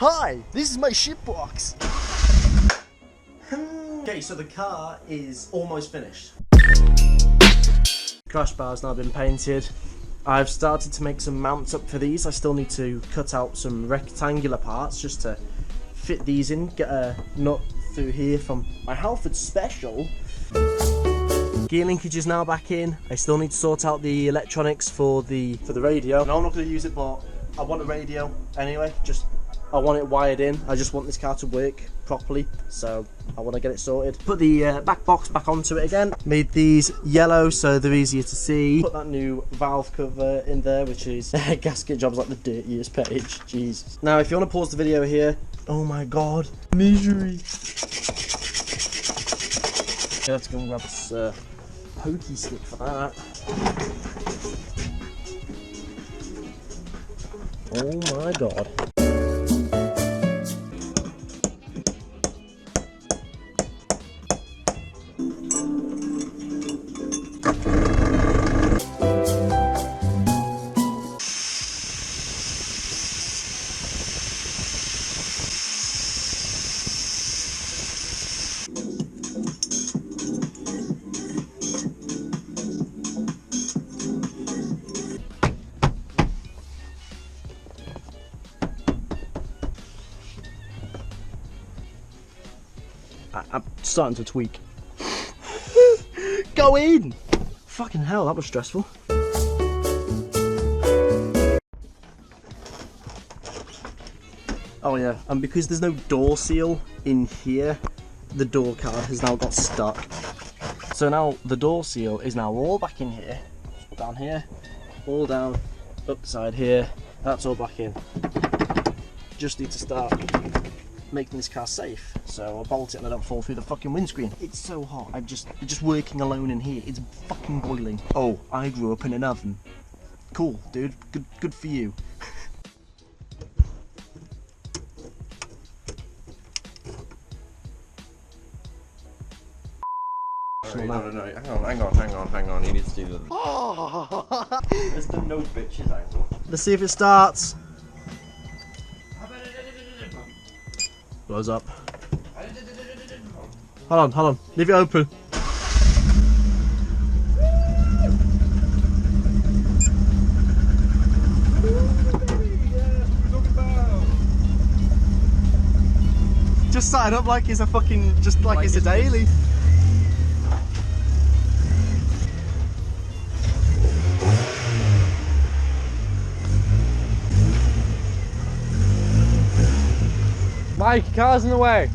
Hi, this is my shitbox. Okay, so the car is almost finished. Crash bar's now been painted. I've started to make some mounts up for these. I still need to cut out some rectangular parts just to fit these in. Get a nut through here from my Halford Special. Gear linkage is now back in. I still need to sort out the electronics for the radio. No, I'm not going to use it, but I want a radio anyway. I want it wired in. I just want this car to work properly, so I want to get it sorted. Put the back box back onto it again. Made these yellow so they're easier to see. Put that new valve cover in there, which is gasket jobs like the dirtiest page. Jesus. Now, if you want to pause the video here, oh my god, misery. Let's go and grab this pokey stick for that. Oh my god. I'm starting to tweak. Go in! Fucking hell, that was stressful. Oh yeah, and because there's no door seal in here, the door card has now got stuck. So now the door seal is now all back in here, down here, all down, upside here, that's all back in. Just need to start making this car safe, so I'll bolt it and I don't fall through the fucking windscreen. It's so hot. I'm just working alone in here. It's fucking boiling. Oh, I grew up in an oven. Cool, dude. Good for you. Right, no, hang on, you need to do the... There's the no bitches angle. Let's see if it starts. Blows up. Hold on, leave it open. Just started up like it's a fucking, just like it's a daily. Mike, car's in the way.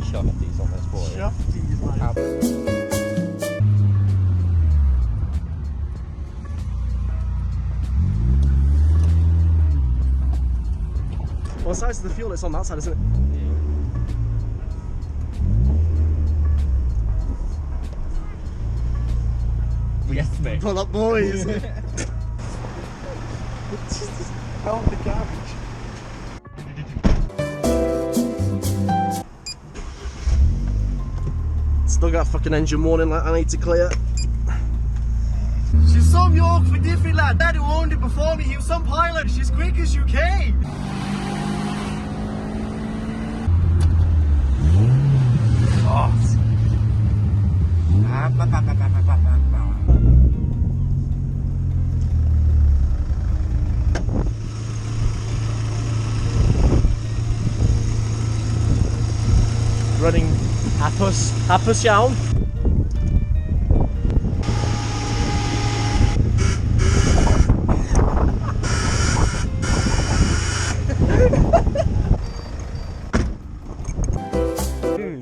Shufties on this boy. Shufties, man. What size is the fuel? It's on that side, isn't it? Yes, mate. Pull up, boys. Hell the garbage. Still got fucking engine warning light I need to clear. She's some York for Diffie lad. Dad who owned it before me, he was some pilot. She's quick as you can. Running hapus iawn.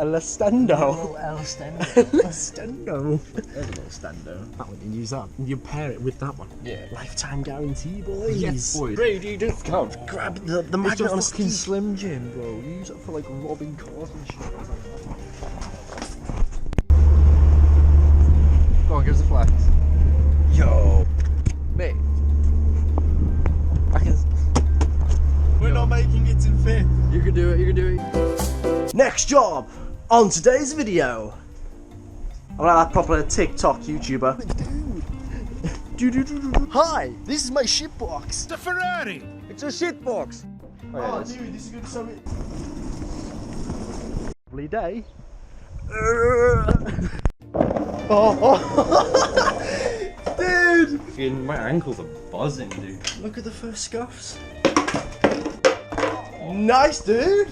Elastendo. Elastendo. There's a little stando. That one, you use that. You pair it with that one. Yeah. Lifetime guarantee, boys. Yes, boys. Brady discount. Grab the magnet It's on a a fucking stick. Slim Jim, bro. You use it for like robbing cars and shit. Go on, give us a flex. Yo. Mate. I can making it in fifth. You can do it, you can do it. Next job on today's video. I'm like that proper TikTok YouTuber. Hi, this is my shitbox. It's a Ferrari! It's a shitbox. Oh, dude, this is gonna be something. Lovely day. Dude, Fucking, my ankles are buzzing, dude. look at the first scuffs. Nice, dude.